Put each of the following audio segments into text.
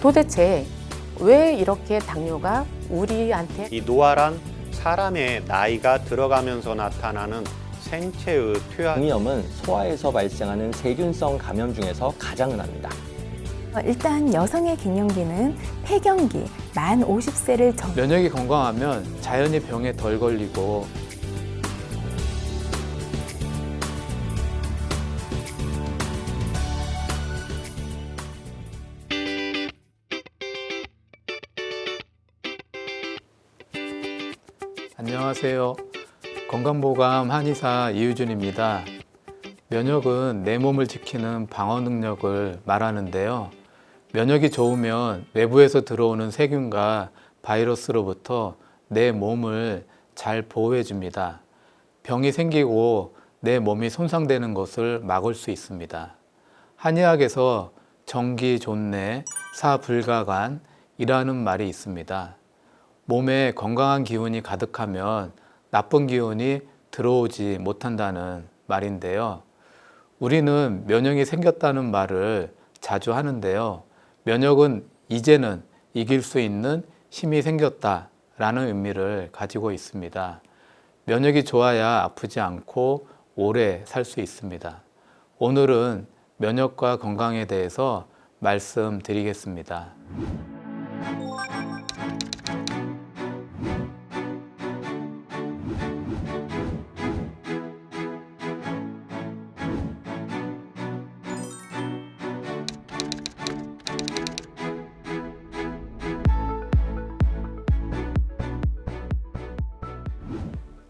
도대체 왜 이렇게 당뇨가 우리한테 이 노화란 사람의 나이가 들어가면서 나타나는 생체의 퇴화. 장염은 소화에서 발생하는 세균성 감염 중에서 가장 흔합니다. 일단 여성의 갱년기는 폐경기, 만 50세를 면역이 건강하면 자연히 병에 덜 걸리고 안녕하세요. 건강보감 한의사 이유준입니다. 면역은 내 몸을 지키는 방어 능력을 말하는데요. 면역이 좋으면 외부에서 들어오는 세균과 바이러스로부터 내 몸을 잘 보호해 줍니다. 병이 생기고 내 몸이 손상되는 것을 막을 수 있습니다. 한의학에서 정기존내 사불가간이라는 말이 있습니다. 몸에 건강한 기운이 가득하면 나쁜 기운이 들어오지 못한다는 말인데요. 우리는 면역이 생겼다는 말을 자주 하는데요. 면역은 이제는 이길 수 있는 힘이 생겼다라는 의미를 가지고 있습니다. 면역이 좋아야 아프지 않고 오래 살 수 있습니다. 오늘은 면역과 건강에 대해서 말씀드리겠습니다.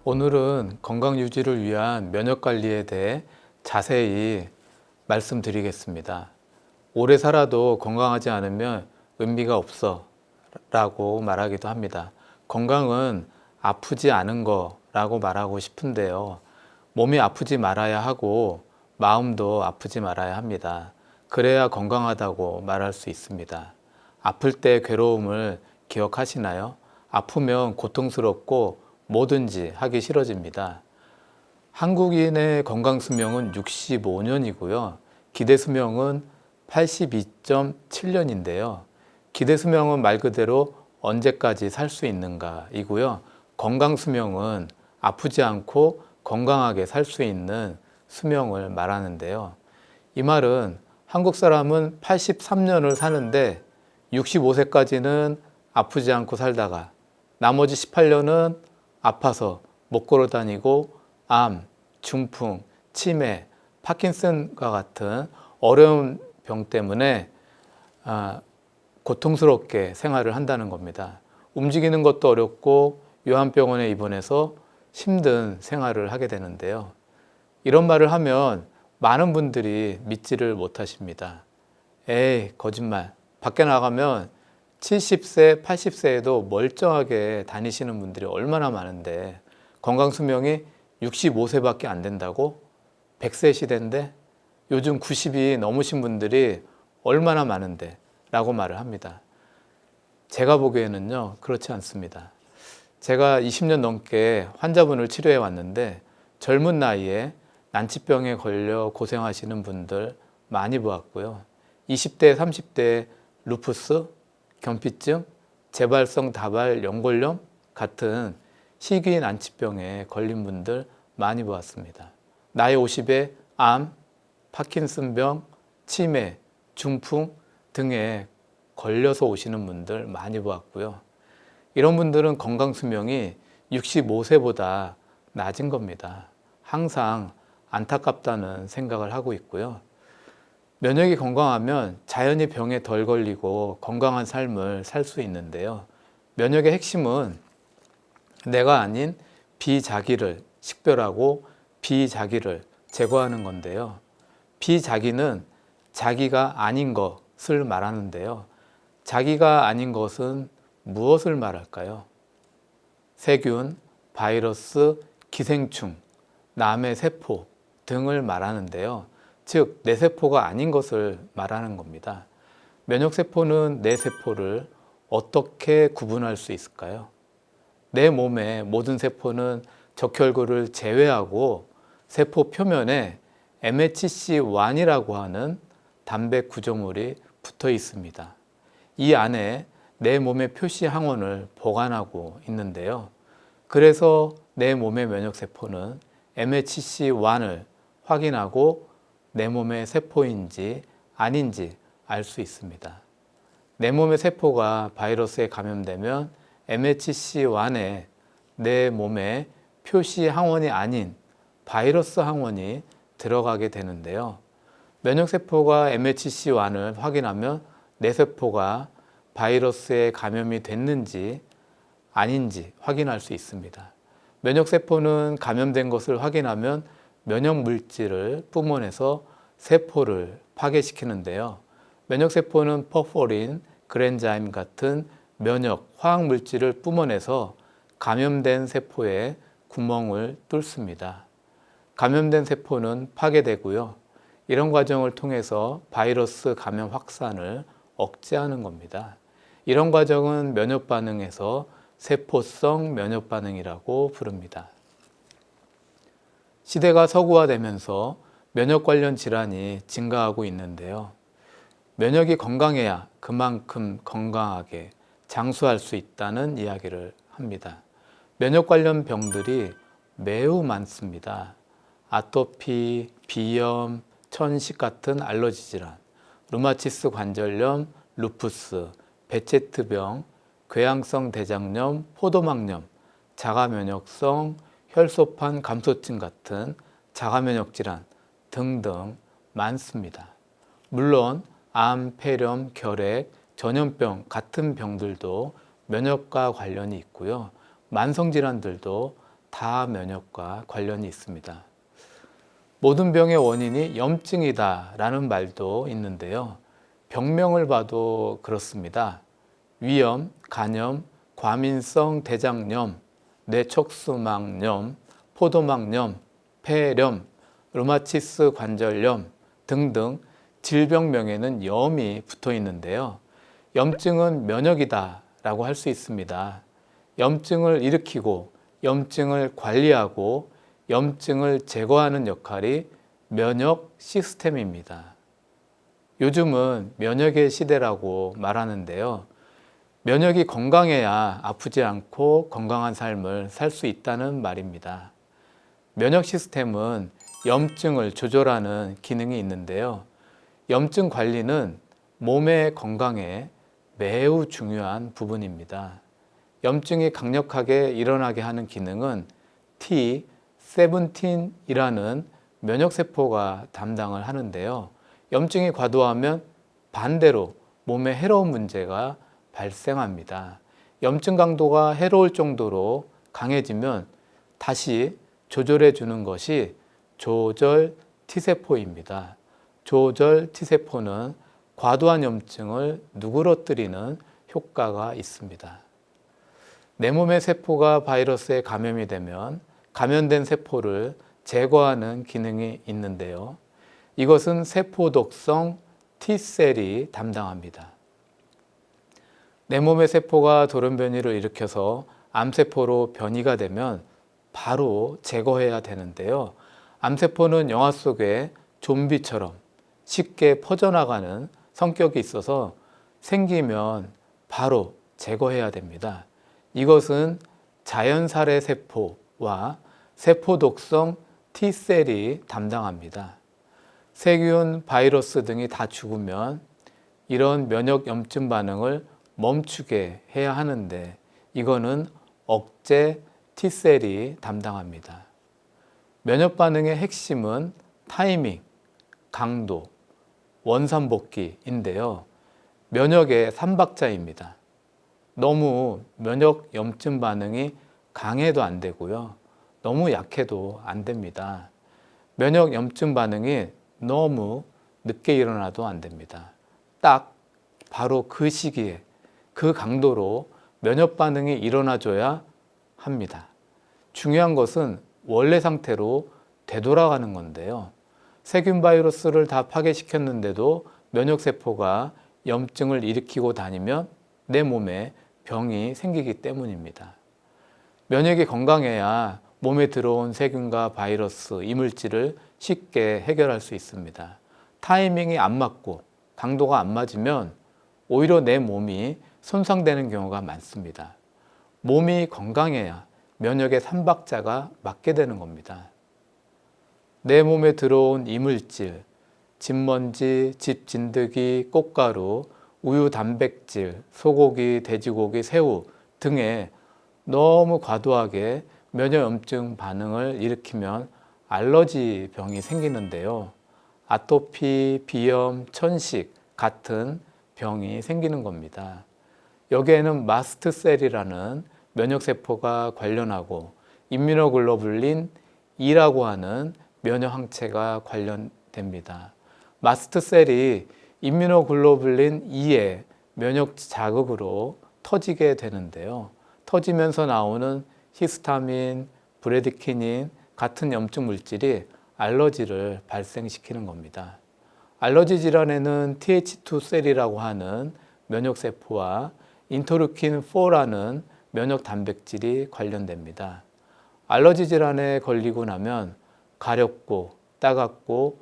오늘은 건강 유지를 위한 면역 관리에 대해 자세히 말씀드리겠습니다. 오래 살아도 건강하지 않으면 의미가 없어 라고 말하기도 합니다. 건강은 아프지 않은 거라고 말하고 싶은데요. 몸이 아프지 말아야 하고 마음도 아프지 말아야 합니다. 그래야 건강하다고 말할 수 있습니다. 아플 때 괴로움을 기억하시나요? 아프면 고통스럽고 뭐든지 하기 싫어집니다. 한국인의 건강 수명은 65년이고요. 기대 수명은 82.7년인데요. 기대 수명은 말 그대로 언제까지 살 수 있는가 이고요. 건강 수명은 아프지 않고 건강하게 살 수 있는 수명을 말하는데요. 이 말은 한국 사람은 83년을 사는데 65세까지는 아프지 않고 살다가 나머지 18년은 아파서 못 걸어 다니고 암, 중풍, 치매, 파킨슨과 같은 어려운 병 때문에 고통스럽게 생활을 한다는 겁니다. 움직이는 것도 어렵고 요한병원에 입원해서 힘든 생활을 하게 되는데요. 이런 말을 하면 많은 분들이 믿지를 못하십니다. 에이, 거짓말. 밖에 나가면 70세, 80세에도 멀쩡하게 다니시는 분들이 얼마나 많은데 건강수명이 65세밖에 안 된다고? 100세 시대인데 요즘 90이 넘으신 분들이 얼마나 많은데 라고 말을 합니다. 제가 보기에는요, 그렇지 않습니다. 제가 20년 넘게 환자분을 치료해 왔는데 젊은 나이에 난치병에 걸려 고생하시는 분들 많이 보았고요. 20대, 30대 루푸스, 견피증, 재발성 다발 연골염 같은 희귀 난치병에 걸린 분들 많이 보았습니다. 나이 50에 암, 파킨슨병, 치매, 중풍 등에 걸려서 오시는 분들 많이 보았고요. 이런 분들은 건강 수명이 65세보다 낮은 겁니다. 항상 안타깝다는 생각을 하고 있고요. 면역이 건강하면 자연히 병에 덜 걸리고 건강한 삶을 살 수 있는데요. 면역의 핵심은 내가 아닌 비자기를 식별하고 비자기를 제거하는 건데요. 비자기는 자기가 아닌 것을 말하는데요. 자기가 아닌 것은 무엇을 말할까요? 세균, 바이러스, 기생충, 남의 세포 등을 말하는데요. 즉, 내 세포가 아닌 것을 말하는 겁니다. 면역세포는 내 세포를 어떻게 구분할 수 있을까요? 내 몸의 모든 세포는 적혈구를 제외하고 세포 표면에 MHC1이라고 하는 단백 구조물이 붙어 있습니다. 이 안에 내 몸의 표시 항원을 보관하고 있는데요. 그래서 내 몸의 면역세포는 MHC1을 확인하고 내 몸의 세포인지 아닌지 알 수 있습니다. 내 몸의 세포가 바이러스에 감염되면 MHC1에 내 몸의 표시 항원이 아닌 바이러스 항원이 들어가게 되는데요. 면역세포가 MHC1을 확인하면 내 세포가 바이러스에 감염이 됐는지 아닌지 확인할 수 있습니다. 면역세포는 감염된 것을 확인하면 면역물질을 뿜어내서 세포를 파괴시키는데요. 면역세포는 퍼포린, 그랜자임 같은 면역 화학물질을 뿜어내서 감염된 세포에 구멍을 뚫습니다. 감염된 세포는 파괴되고요. 이런 과정을 통해서 바이러스 감염 확산을 억제하는 겁니다. 이런 과정은 면역반응에서 세포성 면역반응이라고 부릅니다. 시대가 서구화되면서 면역 관련 질환이 증가하고 있는데요. 면역이 건강해야 그만큼 건강하게 장수할 수 있다는 이야기를 합니다. 면역 관련 병들이 매우 많습니다. 아토피, 비염, 천식 같은 알러지 질환, 류마티스 관절염, 루푸스, 베체트병, 궤양성 대장염, 포도막염, 자가면역성, 혈소판 감소증 같은 자가면역 질환 등등 많습니다. 물론 암, 폐렴, 결핵, 전염병 같은 병들도 면역과 관련이 있고요. 만성질환들도 다 면역과 관련이 있습니다. 모든 병의 원인이 염증이다라는 말도 있는데요. 병명을 봐도 그렇습니다. 위염, 간염, 과민성 대장염, 뇌척수막염, 포도막염, 폐렴, 류마티스 관절염 등등 질병명에는 염이 붙어 있는데요. 염증은 면역이다라고 할 수 있습니다. 염증을 일으키고 염증을 관리하고 염증을 제거하는 역할이 면역 시스템입니다. 요즘은 면역의 시대라고 말하는데요. 면역이 건강해야 아프지 않고 건강한 삶을 살 수 있다는 말입니다. 면역 시스템은 염증을 조절하는 기능이 있는데요. 염증 관리는 몸의 건강에 매우 중요한 부분입니다. 염증이 강력하게 일어나게 하는 기능은 T17이라는 면역세포가 담당을 하는데요. 염증이 과도하면 반대로 몸에 해로운 문제가 발생합니다. 염증 강도가 해로울 정도로 강해지면 다시 조절해 주는 것이 조절 T세포입니다. 조절 T세포는 과도한 염증을 누그러뜨리는 효과가 있습니다. 내 몸의 세포가 바이러스에 감염이 되면 감염된 세포를 제거하는 기능이 있는데요. 이것은 세포독성 T셀이 담당합니다. 내 몸의 세포가 돌연변이를 일으켜서 암세포로 변이가 되면 바로 제거해야 되는데요. 암세포는 영화 속의 좀비처럼 쉽게 퍼져나가는 성격이 있어서 생기면 바로 제거해야 됩니다. 이것은 자연살해 세포와 세포독성 T셀이 담당합니다. 세균, 바이러스 등이 다 죽으면 이런 면역 염증 반응을 멈추게 해야 하는데 이거는 억제 T셀이 담당합니다. 면역 반응의 핵심은 타이밍, 강도, 원산복귀인데요. 면역의 3박자입니다. 너무 면역 염증 반응이 강해도 안 되고요. 너무 약해도 안 됩니다. 면역 염증 반응이 너무 늦게 일어나도 안 됩니다. 딱 바로 그 시기에 그 강도로 면역 반응이 일어나줘야 합니다. 중요한 것은 원래 상태로 되돌아가는 건데요. 세균 바이러스를 다 파괴시켰는데도 면역세포가 염증을 일으키고 다니면 내 몸에 병이 생기기 때문입니다. 면역이 건강해야 몸에 들어온 세균과 바이러스, 이물질을 쉽게 해결할 수 있습니다. 타이밍이 안 맞고 강도가 안 맞으면 오히려 내 몸이 손상되는 경우가 많습니다. 몸이 건강해야 면역의 삼박자가 맞게 되는 겁니다. 내 몸에 들어온 이물질, 진먼지, 집진드기, 꽃가루, 우유 단백질, 소고기, 돼지고기, 새우 등에 너무 과도하게 면역염증 반응을 일으키면 알러지 병이 생기는데요. 아토피, 비염, 천식 같은 병이 생기는 겁니다. 여기에는 마스트셀이라는 면역세포가 관련하고 임뮤노글로불린 E라고 하는 면역항체가 관련됩니다. 마스트셀이 임뮤노글로불린 E의 면역 자극으로 터지게 되는데요. 터지면서 나오는 히스타민, 브레디키닌 같은 염증 물질이 알러지를 발생시키는 겁니다. 알러지 질환에는 Th2 셀이라고 하는 면역세포와 인터루킨4라는 면역 단백질이 관련됩니다. 알러지 질환에 걸리고 나면 가렵고 따갑고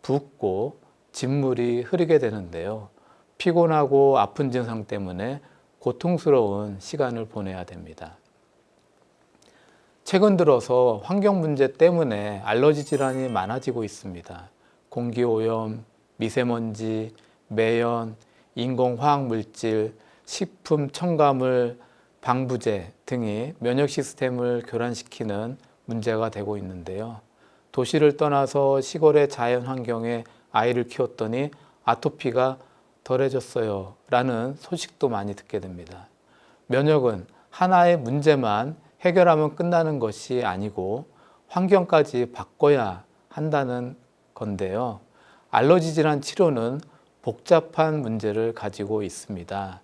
붓고 진물이 흐르게 되는데요. 피곤하고 아픈 증상 때문에 고통스러운 시간을 보내야 됩니다. 최근 들어서 환경 문제 때문에 알러지 질환이 많아지고 있습니다. 공기오염, 미세먼지, 매연, 인공화학물질, 식품 첨가물, 방부제 등이 면역 시스템을 교란시키는 문제가 되고 있는데요. 도시를 떠나서 시골의 자연 환경에 아이를 키웠더니 아토피가 덜해졌어요 라는 소식도 많이 듣게 됩니다. 면역은 하나의 문제만 해결하면 끝나는 것이 아니고 환경까지 바꿔야 한다는 건데요. 알러지 질환 치료는 복잡한 문제를 가지고 있습니다.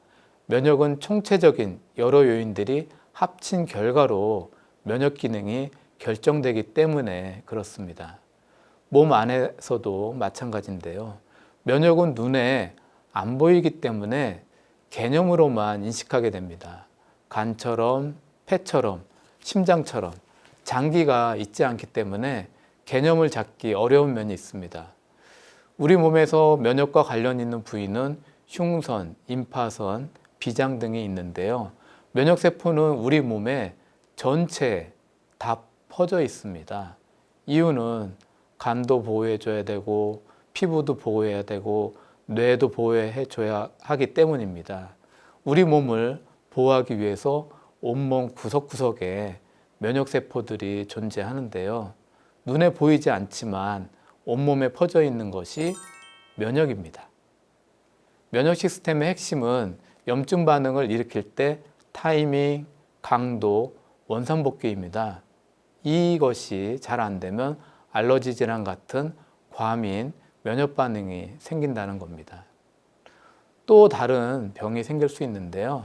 면역은 총체적인 여러 요인들이 합친 결과로 면역 기능이 결정되기 때문에 그렇습니다. 몸 안에서도 마찬가지인데요. 면역은 눈에 안 보이기 때문에 개념으로만 인식하게 됩니다. 간처럼, 폐처럼, 심장처럼 장기가 있지 않기 때문에 개념을 잡기 어려운 면이 있습니다. 우리 몸에서 면역과 관련 있는 부위는 흉선, 임파선, 비장 등이 있는데요. 면역세포는 우리 몸에 전체에 다 퍼져 있습니다. 이유는 간도 보호해줘야 되고 피부도 보호해야 되고 뇌도 보호해줘야 하기 때문입니다. 우리 몸을 보호하기 위해서 온몸 구석구석에 면역세포들이 존재하는데요. 눈에 보이지 않지만 온몸에 퍼져 있는 것이 면역입니다. 면역 시스템의 핵심은 염증 반응을 일으킬 때 타이밍, 강도, 원산복귀입니다. 이것이 잘 안 되면 알러지 질환 같은 과민 면역 반응이 생긴다는 겁니다. 또 다른 병이 생길 수 있는데요.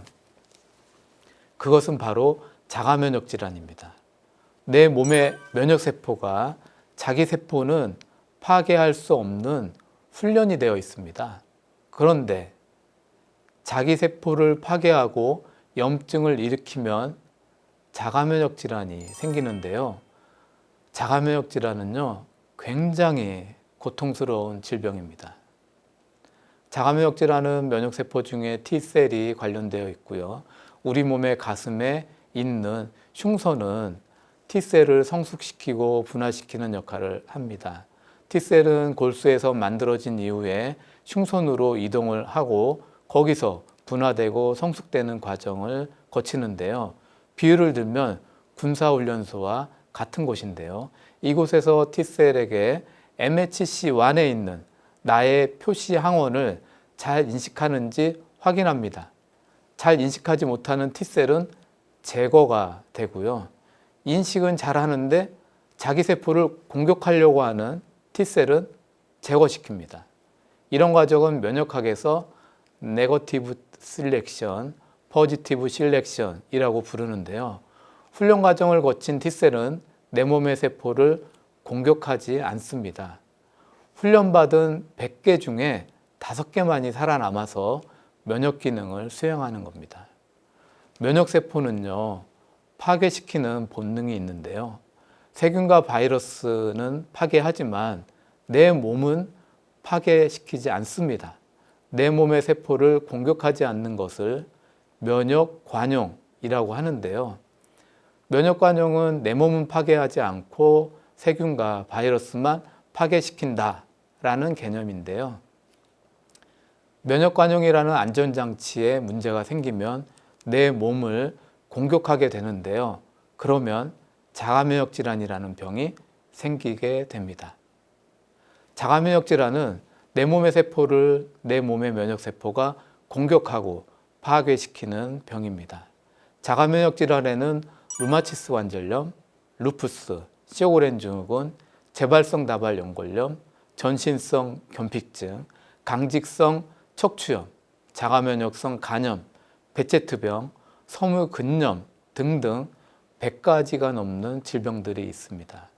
그것은 바로 자가면역 질환입니다. 내 몸의 면역세포가 자기 세포는 파괴할 수 없는 훈련이 되어 있습니다. 그런데 자기 세포를 파괴하고 염증을 일으키면 자가면역 질환이 생기는데요. 자가면역 질환은요, 굉장히 고통스러운 질병입니다. 자가면역 질환은 면역세포 중에 T셀이 관련되어 있고요. 우리 몸의 가슴에 있는 흉선은 T셀을 성숙시키고 분화시키는 역할을 합니다. T셀은 골수에서 만들어진 이후에 흉선으로 이동을 하고 거기서 분화되고 성숙되는 과정을 거치는데요. 비유를 들면 군사훈련소와 같은 곳인데요. 이곳에서 T셀에게 MHC1에 있는 나의 표시 항원을 잘 인식하는지 확인합니다. 잘 인식하지 못하는 T셀은 제거가 되고요. 인식은 잘 하는데 자기 세포를 공격하려고 하는 T셀은 제거시킵니다. 이런 과정은 면역학에서 네거티브 셀렉션, 포지티브 셀렉션이라고 부르는데요. 훈련 과정을 거친 T셀은 내 몸의 세포를 공격하지 않습니다. 훈련받은 100개 중에 5개만이 살아남아서 면역 기능을 수행하는 겁니다. 면역세포는요, 파괴시키는 본능이 있는데요. 세균과 바이러스는 파괴하지만 내 몸은 파괴시키지 않습니다. 내 몸의 세포를 공격하지 않는 것을 면역 관용이라고 하는데요. 면역 관용은 내 몸은 파괴하지 않고 세균과 바이러스만 파괴시킨다라는 개념인데요. 면역 관용이라는 안전장치에 문제가 생기면 내 몸을 공격하게 되는데요. 그러면 자가면역 질환이라는 병이 생기게 됩니다. 자가면역 질환은 내 몸의 세포를 내 몸의 면역세포가 공격하고 파괴시키는 병입니다. 자가면역 질환에는 루마티스 관절염, 루푸스, 쇼그렌 증후군, 재발성 다발 연골염, 전신성 겸픽증, 강직성 척추염, 자가면역성 간염, 베체트병, 섬유근염 등등 100가지가 넘는 질병들이 있습니다.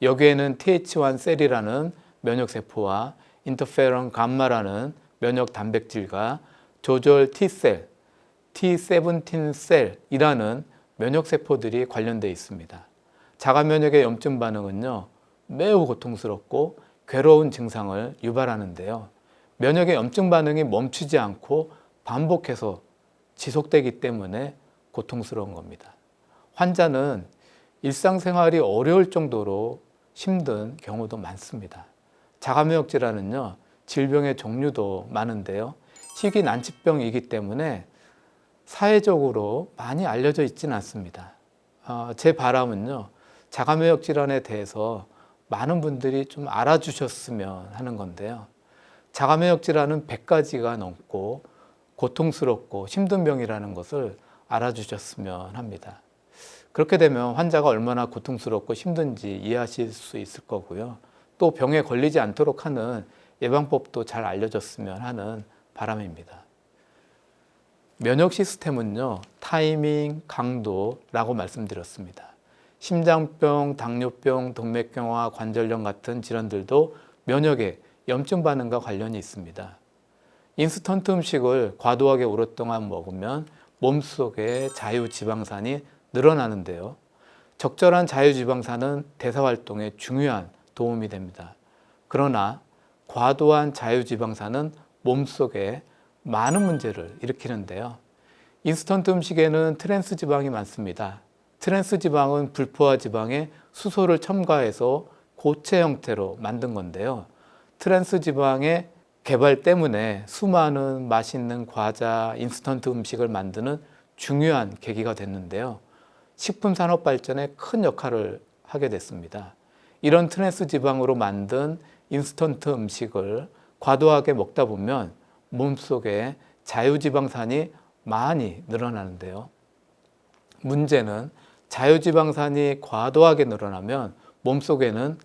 여기에는 TH1 셀이라는 면역세포와 인터페론 감마라는 면역 단백질과 조절 T셀, T17 셀이라는 면역세포들이 관련되어 있습니다. 자가면역의 염증 반응은요, 매우 고통스럽고 괴로운 증상을 유발하는데요. 면역의 염증 반응이 멈추지 않고 반복해서 지속되기 때문에 고통스러운 겁니다. 환자는 일상생활이 어려울 정도로 힘든 경우도 많습니다. 자가면역 질환은요, 질병의 종류도 많은데요. 희귀 난치병이기 때문에 사회적으로 많이 알려져 있지는 않습니다. 제 바람은요, 자가면역 질환에 대해서 많은 분들이 좀 알아주셨으면 하는 건데요. 자가면역 질환은 100가지가 넘고 고통스럽고 힘든 병이라는 것을 알아주셨으면 합니다. 그렇게 되면 환자가 얼마나 고통스럽고 힘든지 이해하실 수 있을 거고요. 또 병에 걸리지 않도록 하는 예방법도 잘 알려졌으면 하는 바람입니다. 면역 시스템은요, 타이밍, 강도라고 말씀드렸습니다. 심장병, 당뇨병, 동맥경화, 관절염 같은 질환들도 면역의 염증 반응과 관련이 있습니다. 인스턴트 음식을 과도하게 오랫동안 먹으면 몸속에 자유지방산이 늘어나는데요. 적절한 자유지방산은 대사활동에 중요한 도움이 됩니다. 그러나 과도한 자유지방산은 몸속에 많은 문제를 일으키는데요. 인스턴트 음식에는 트랜스 지방이 많습니다. 트랜스 지방은 불포화 지방에 수소를 첨가해서 고체 형태로 만든 건데요. 트랜스 지방의 개발 때문에 수많은 맛있는 과자, 인스턴트 음식을 만드는 중요한 계기가 됐는데요. 식품 산업 발전에 큰 역할을 하게 됐습니다. 이런 트랜스 지방으로 만든 인스턴트 음식을 과도하게 먹다 보면 몸속에 자유지방산이 많이 늘어나는데요. 문제는 자유지방산이 과도하게 늘어나면 몸속에는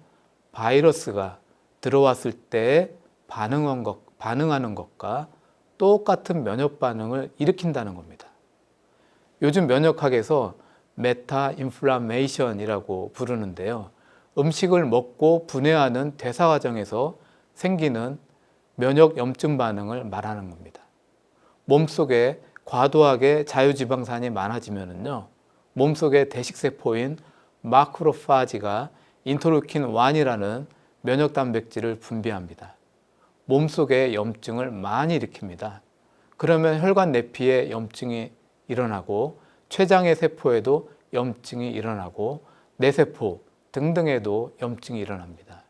바이러스가 들어왔을 때 반응하는 것과 똑같은 면역 반응을 일으킨다는 겁니다. 요즘 면역학에서 메타 인플라메이션이라고 부르는데요. 음식을 먹고 분해하는 대사 과정에서 생기는 면역 염증 반응을 말하는 겁니다. 몸속에 과도하게 자유지방산이 많아지면요, 몸속의 대식세포인 마크로파지가 인터루킨 1이라는 면역 단백질을 분비합니다. 몸속에 염증을 많이 일으킵니다. 그러면 혈관 내피에 염증이 일어나고 췌장의 세포에도 염증이 일어나고 뇌세포 등등에도 염증이 일어납니다.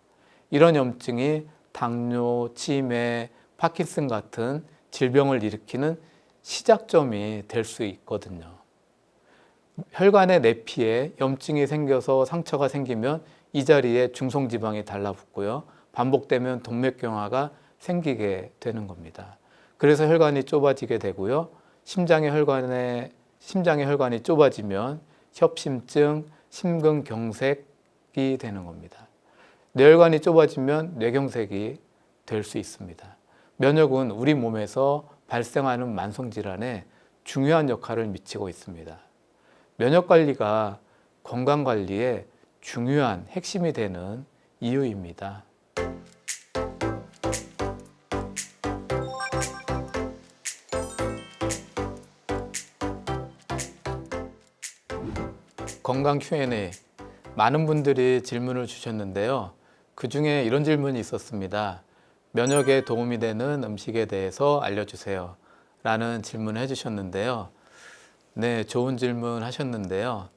이런 염증이 당뇨, 치매, 파킨슨 같은 질병을 일으키는 시작점이 될 수 있거든요. 혈관의 내피에 염증이 생겨서 상처가 생기면 이 자리에 중성지방이 달라붙고요. 반복되면 동맥경화가 생기게 되는 겁니다. 그래서 혈관이 좁아지게 되고요. 심장의 혈관이 좁아지면 협심증, 심근경색이 되는 겁니다. 뇌혈관이 좁아지면 뇌경색이 될 수 있습니다. 면역은 우리 몸에서 발생하는 만성질환에 중요한 역할을 미치고 있습니다. 면역관리가 건강관리에 중요한 핵심이 되는 이유입니다. 건강 Q&A 많은 분들이 질문을 주셨는데요. 그 중에 이런 질문이 있었습니다. 면역에 도움이 되는 음식에 대해서 알려주세요. 라는 질문을 해주셨는데요. 네, 좋은 질문 하셨는데요.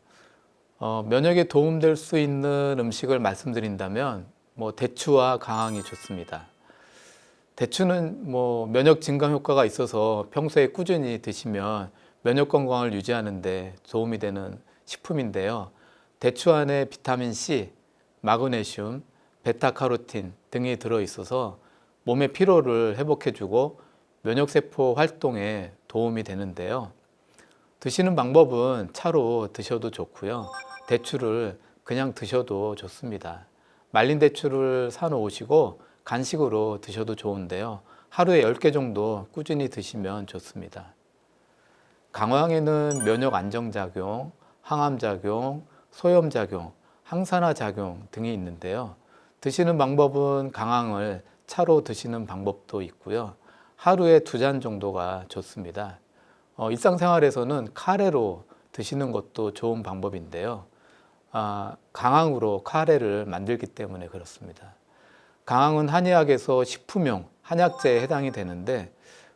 면역에 도움될 수 있는 음식을 말씀드린다면 대추와 강황이 좋습니다. 대추는 면역 증강 효과가 있어서 평소에 꾸준히 드시면 면역 건강을 유지하는 데 도움이 되는 식품인데요. 대추 안에 비타민 C, 마그네슘, 베타카로틴 등이 들어있어서 몸의 피로를 회복해주고 면역세포 활동에 도움이 되는데요. 드시는 방법은 차로 드셔도 좋고요. 대추를 그냥 드셔도 좋습니다. 말린 대추를 사놓으시고 간식으로 드셔도 좋은데요. 하루에 10개 정도 꾸준히 드시면 좋습니다. 강황에는 면역 안정작용, 항암작용, 소염작용, 항산화작용 등이 있는데요. 드시는 방법은 강황을 차로 드시는 방법도 있고요. 하루에 2잔 정도가 좋습니다. 일상생활에서는 카레로 드시는 것도 좋은 방법인데요. 강황으로 카레를 만들기 때문에 그렇습니다. 강황은 한의학에서 식품용 한약재에 해당이 되는데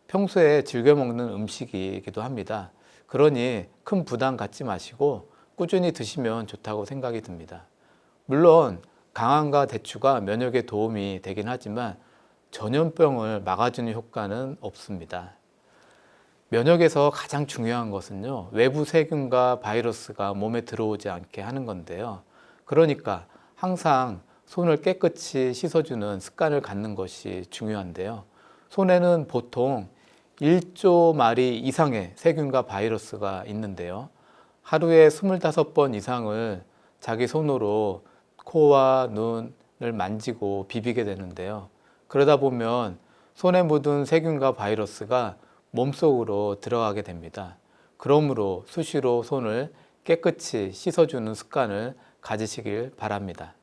평소에 즐겨 먹는 음식이기도 합니다. 그러니 큰 부담 갖지 마시고 꾸준히 드시면 좋다고 생각이 듭니다. 물론 강황과 대추가 면역에 도움이 되긴 하지만 전염병을 막아주는 효과는 없습니다. 면역에서 가장 중요한 것은요, 외부 세균과 바이러스가 몸에 들어오지 않게 하는 건데요. 그러니까 항상 손을 깨끗이 씻어주는 습관을 갖는 것이 중요한데요. 손에는 보통 1조 마리 이상의 세균과 바이러스가 있는데요. 하루에 25번 이상을 자기 손으로 코와 눈을 만지고 비비게 되는데요. 그러다 보면 손에 묻은 세균과 바이러스가 몸속으로 들어가게 됩니다. 그러므로 수시로 손을 깨끗이 씻어주는 습관을 가지시길 바랍니다.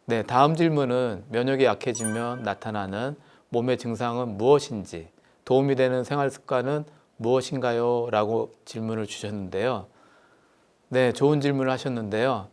네, 다음 질문은 면역이 약해지면 나타나는 몸의 증상은 무엇인지, 도움이 되는 생활 습관은 무엇인가요? 라고 질문을 주셨는데요. 네, 좋은 질문을 하셨는데요.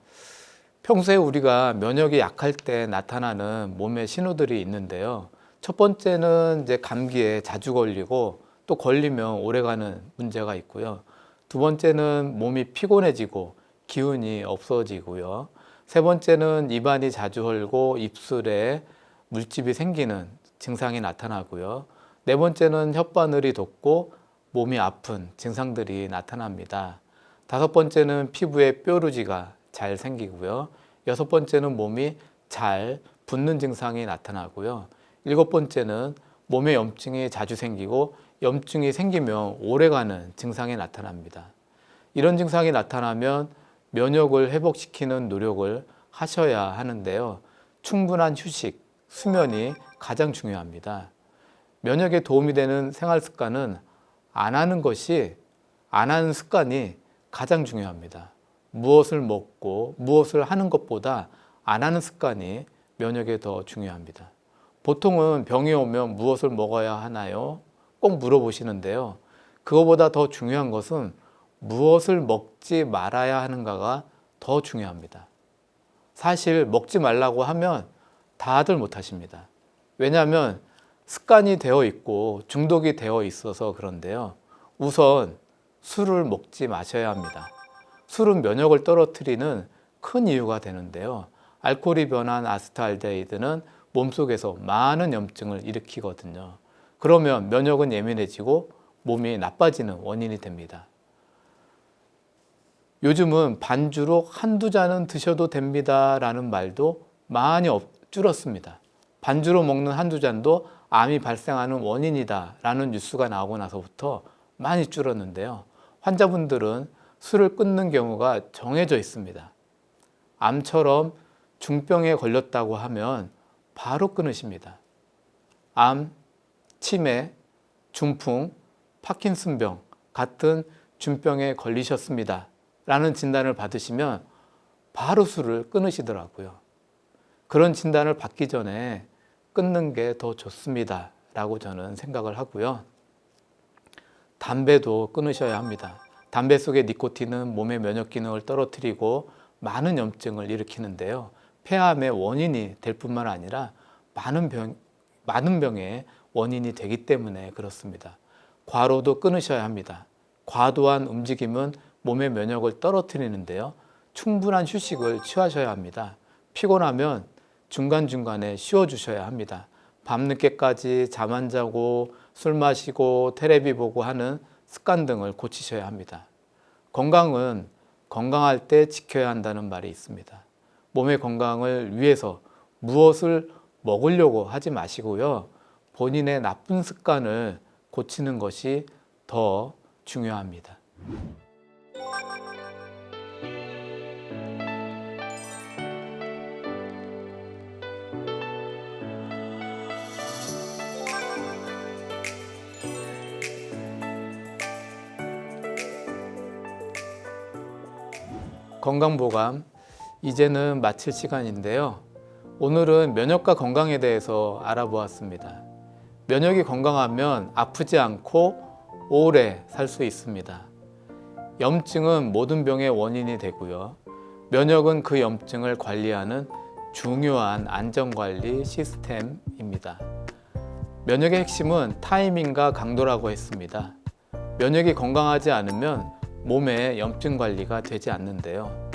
평소에 우리가 면역이 약할 때 나타나는 몸의 신호들이 있는데요. 첫 번째는 이제 감기에 자주 걸리고 또 걸리면 오래가는 문제가 있고요. 두 번째는 몸이 피곤해지고 기운이 없어지고요. 세 번째는 입안이 자주 헐고 입술에 물집이 생기는 증상이 나타나고요. 네 번째는 혓바늘이 돋고 몸이 아픈 증상들이 나타납니다. 다섯 번째는 피부에 뾰루지가 잘 생기고요. 여섯 번째는 몸이 잘 붓는 증상이 나타나고요. 일곱 번째는 몸에 염증이 자주 생기고 염증이 생기면 오래가는 증상이 나타납니다. 이런 증상이 나타나면 면역을 회복시키는 노력을 하셔야 하는데요. 충분한 휴식, 수면이 가장 중요합니다. 면역에 도움이 되는 생활 습관은 안 하는 습관이 가장 중요합니다. 무엇을 먹고 무엇을 하는 것보다 안 하는 습관이 면역에 더 중요합니다. 보통은 병이 오면 무엇을 먹어야 하나요? 꼭 물어보시는데요. 그거보다 더 중요한 것은 무엇을 먹지 말아야 하는가가 더 중요합니다. 사실 먹지 말라고 하면 다들 못하십니다. 왜냐하면 습관이 되어 있고 중독이 되어 있어서 그런데요. 우선 술을 먹지 마셔야 합니다. 술은 면역을 떨어뜨리는 큰 이유가 되는데요. 알코올이 변한 아세트알데히드는 몸속에서 많은 염증을 일으키거든요. 그러면 면역은 예민해지고 몸이 나빠지는 원인이 됩니다. 요즘은 반주로 한두 잔은 드셔도 됩니다 라는 말도 많이 줄었습니다. 반주로 먹는 한두 잔도 암이 발생하는 원인이다 라는 뉴스가 나오고 나서부터 많이 줄었는데요. 환자분들은 술을 끊는 경우가 정해져 있습니다. 암처럼 중병에 걸렸다고 하면 바로 끊으십니다. 암, 치매, 중풍, 파킨슨병 같은 중병에 걸리셨습니다 라는 진단을 받으시면 바로 술을 끊으시더라고요. 그런 진단을 받기 전에 끊는 게 더 좋습니다 라고 저는 생각을 하고요. 담배도 끊으셔야 합니다. 담배 속의 니코틴은 몸의 면역 기능을 떨어뜨리고 많은 염증을 일으키는데요. 폐암의 원인이 될 뿐만 아니라 많은 병의 원인이 되기 때문에 그렇습니다. 과로도 끊으셔야 합니다. 과도한 움직임은 몸의 면역을 떨어뜨리는데요. 충분한 휴식을 취하셔야 합니다. 피곤하면 중간중간에 쉬어주셔야 합니다. 밤늦게까지 잠 안 자고 술 마시고 테레비 보고 하는 습관 등을 고치셔야 합니다. 건강은 건강할 때 지켜야 한다는 말이 있습니다. 몸의 건강을 위해서 무엇을 먹으려고 하지 마시고요. 본인의 나쁜 습관을 고치는 것이 더 중요합니다. 건강보감, 이제는 마칠 시간인데요. 오늘은 면역과 건강에 대해서 알아보았습니다. 면역이 건강하면 아프지 않고 오래 살 수 있습니다. 염증은 모든 병의 원인이 되고요. 면역은 그 염증을 관리하는 중요한 안전관리 시스템입니다. 면역의 핵심은 타이밍과 강도라고 했습니다. 면역이 건강하지 않으면 몸의 염증 관리가 되지 않는데요.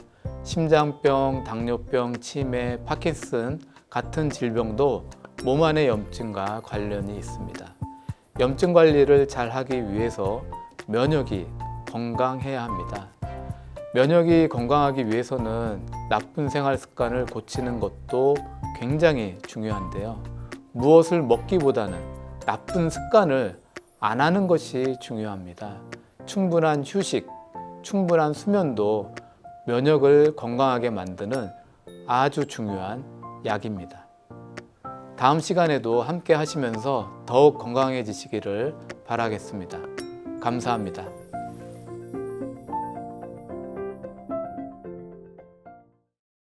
심장병, 당뇨병, 치매, 파킨슨 같은 질병도 몸 안의 염증과 관련이 있습니다. 염증 관리를 잘 하기 위해서 면역이 건강해야 합니다. 면역이 건강하기 위해서는 나쁜 생활 습관을 고치는 것도 굉장히 중요한데요. 무엇을 먹기보다는 나쁜 습관을 안 하는 것이 중요합니다. 충분한 휴식, 충분한 수면도 면역을 건강하게 만드는 아주 중요한 약입니다. 다음 시간에도 함께 하시면서 더욱 건강해지시기를 바라겠습니다. 감사합니다.